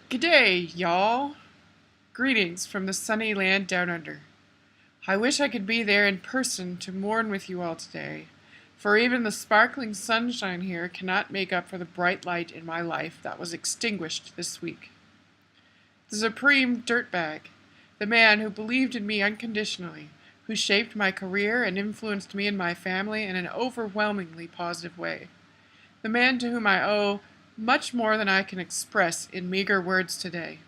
G'day, y'all. Greetings from the sunny land down under. I wish I could be there in person to mourn with you all today, for even the sparkling sunshine here cannot make up for the bright light in my life that was extinguished this week. The supreme dirtbag, the man who believed in me unconditionally, who shaped my career and influenced me and my family in an overwhelmingly positive way. The man to whom I owe much more than I can express in meager words today.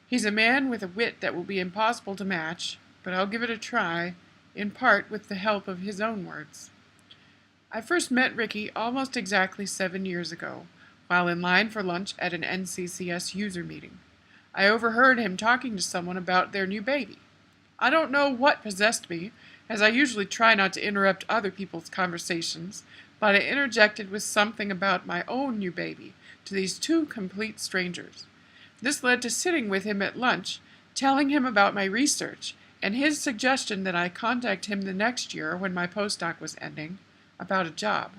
He's a man with a wit that will be impossible to match, but I'll give it a try, in part with the help of his own words. I first met Ricky almost exactly 7 years ago, while in line for lunch at an NCCS user meeting. I overheard him talking to someone about their new baby. I don't know what possessed me, as I usually try not to interrupt other people's conversations, but I interjected with something about my own new baby to these two complete strangers. This led to sitting with him at lunch, telling him about my research, and his suggestion that I contact him the next year when my postdoc was ending, about a job.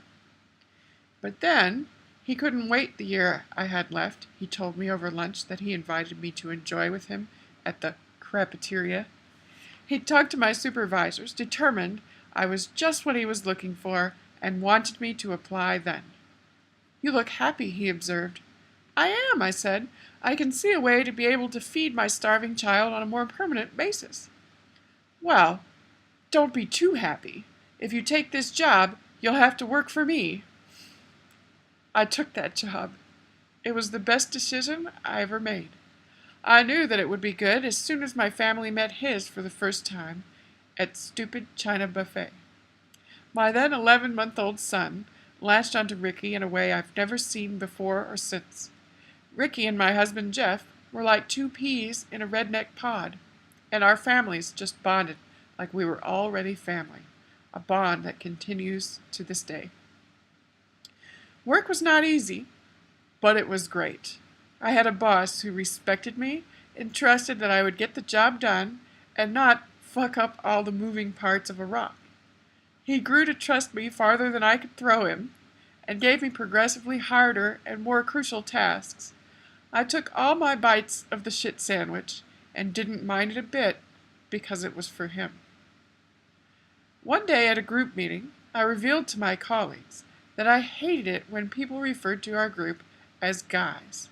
But then, he couldn't wait the year I had left. He told me over lunch that he invited me to enjoy with him at the cafeteria. He talked to my supervisors, determined I was just what he was looking for, and wanted me to apply then. "You look happy," he observed. "I am," I said. "I can see a way to be able to feed my starving child on a more permanent basis." "Well, don't be too happy. If you take this job, you'll have to work for me." I took that job. It was the best decision I ever made. I knew that it would be good as soon as my family met his for the first time at stupid China buffet. My then 11-month-old son latched onto Ricky in a way I've never seen before or since. Ricky and my husband Jeff were like two peas in a redneck pod, and our families just bonded like we were already family, a bond that continues to this day. Work was not easy, but it was great. I had a boss who respected me and trusted that I would get the job done and not fuck up all the moving parts of a rock. He grew to trust me farther than I could throw him, and gave me progressively harder and more crucial tasks. I took all my bites of the shit sandwich, and didn't mind it a bit, because it was for him. One day at a group meeting, I revealed to my colleagues that I hated it when people referred to our group as guys.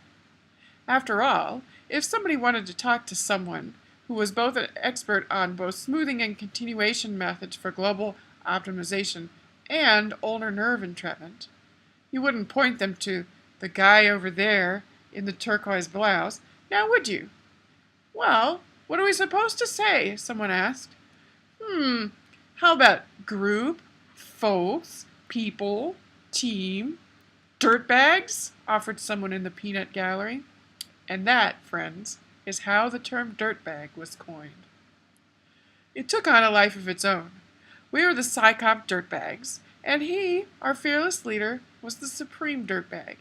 After all, if somebody wanted to talk to someone who was both an expert on both smoothing and continuation methods for global optimization and ulnar nerve entrapment, you wouldn't point them to the guy over there in the turquoise blouse, now would you? "Well, what are we supposed to say?" someone asked. How about group, folks, people, team, dirtbags?" offered someone in the peanut gallery. And that, friends, is how the term dirtbag was coined. It took on a life of its own. We were the Psychop dirtbags, and he, our fearless leader, was the supreme dirtbag.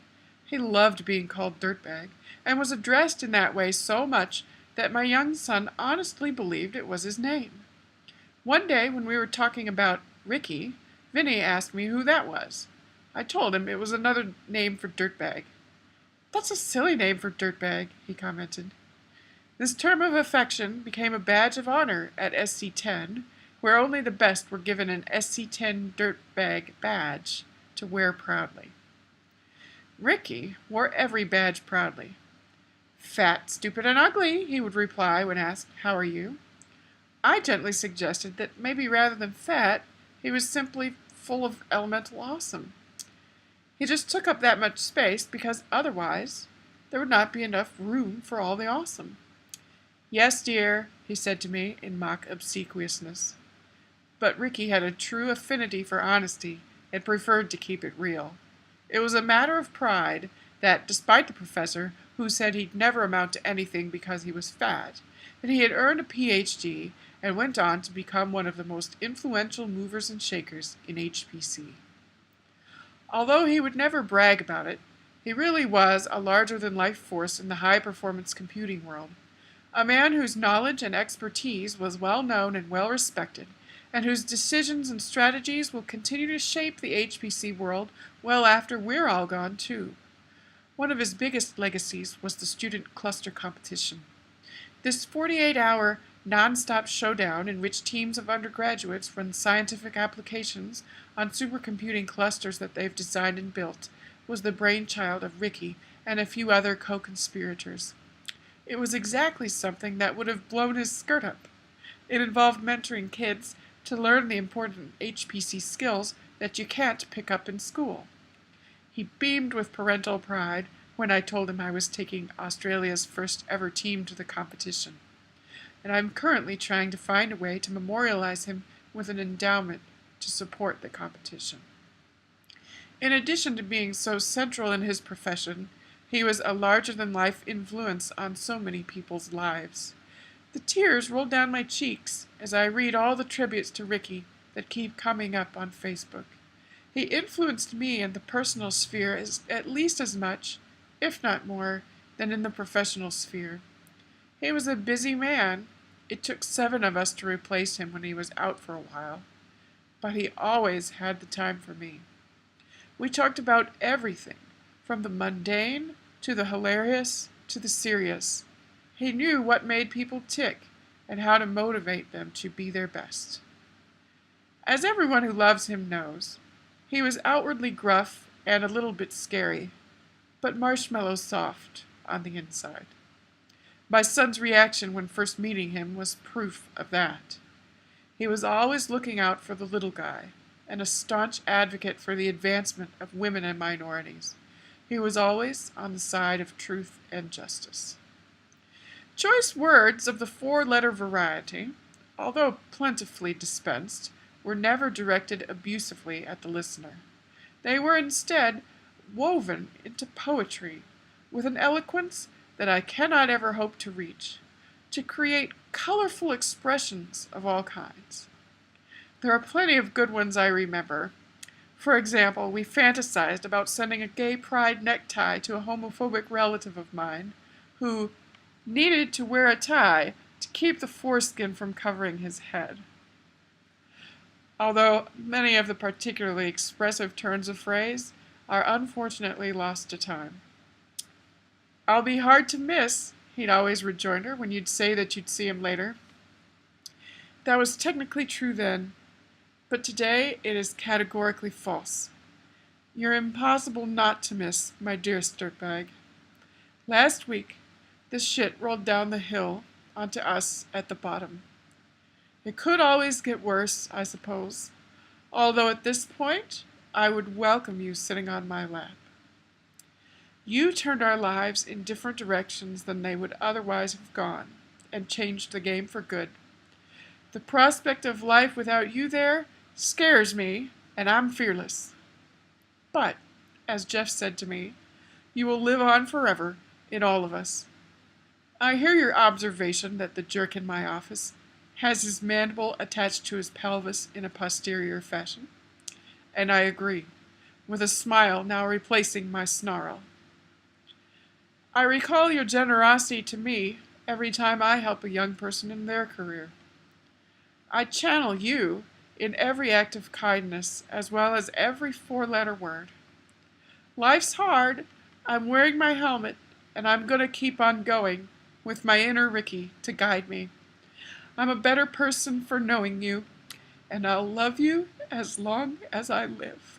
He loved being called dirtbag, and was addressed in that way so much that my young son honestly believed it was his name. One day, when we were talking about Ricky, Vinny asked me who that was. I told him it was another name for dirtbag. "That's a silly name for dirtbag," he commented. This term of affection became a badge of honor at SC10, where only the best were given an SC10 dirtbag badge to wear proudly. Ricky wore every badge proudly. "Fat, stupid, and ugly," he would reply when asked, "How are you?" I gently suggested that maybe rather than fat, he was simply full of elemental awesome. He just took up that much space because otherwise there would not be enough room for all the awesome. "Yes, dear," he said to me in mock obsequiousness. But Ricky had a true affinity for honesty and preferred to keep it real. It was a matter of pride that, despite the professor, who said he'd never amount to anything because he was fat, that he had earned a PhD and went on to become one of the most influential movers and shakers in HPC. Although he would never brag about it, he really was a larger-than-life force in the high-performance computing world, a man whose knowledge and expertise was well known and well respected, and whose decisions and strategies will continue to shape the HPC world well after we're all gone too. One of his biggest legacies was the student cluster competition. This 48-hour non-stop showdown in which teams of undergraduates run scientific applications on supercomputing clusters that they've designed and built was the brainchild of Ricky and a few other co-conspirators. It was exactly something that would have blown his skirt up. It involved mentoring kids to learn the important HPC skills that you can't pick up in school. He beamed with parental pride when I told him I was taking Australia's first ever team to the competition. And I'm currently trying to find a way to memorialize him with an endowment to support the competition. In addition to being so central in his profession, he was a larger-than-life influence on so many people's lives. The tears roll down my cheeks as I read all the tributes to Ricky that keep coming up on Facebook. He influenced me in the personal sphere at least as much, if not more, than in the professional sphere. He was a busy man. It took 7 of us to replace him when he was out for a while. But he always had the time for me. We talked about everything, from the mundane to the hilarious to the serious. He knew what made people tick and how to motivate them to be their best. As everyone who loves him knows, he was outwardly gruff and a little bit scary, but marshmallow soft on the inside. My son's reaction when first meeting him was proof of that. He was always looking out for the little guy, and a staunch advocate for the advancement of women and minorities. He was always on the side of truth and justice. Choice words of the 4-letter variety, although plentifully dispensed, were never directed abusively at the listener. They were instead woven into poetry with an eloquence that I cannot ever hope to reach, to create colorful expressions of all kinds. There are plenty of good ones I remember. For example, we fantasized about sending a gay pride necktie to a homophobic relative of mine who needed to wear a tie to keep the foreskin from covering his head. Although many of the particularly expressive turns of phrase are unfortunately lost to time. "I'll be hard to miss," he'd always rejoin her when you'd say that you'd see him later. That was technically true then, but today it is categorically false. You're impossible not to miss, my dearest Dirtbag. Last week, this shit rolled down the hill onto us at the bottom. It could always get worse, I suppose, although at this point, I would welcome you sitting on my lap. You turned our lives in different directions than they would otherwise have gone, and changed the game for good. The prospect of life without you there scares me, and I'm fearless. But, as Jeff said to me, you will live on forever in all of us. I hear your observation that the jerk in my office has his mandible attached to his pelvis in a posterior fashion, and I agree, with a smile now replacing my snarl. I recall your generosity to me every time I help a young person in their career. I channel you in every act of kindness as well as every 4-letter word. Life's hard, I'm wearing my helmet, and I'm going to keep on going with my inner Ricky to guide me. I'm a better person for knowing you, and I'll love you as long as I live.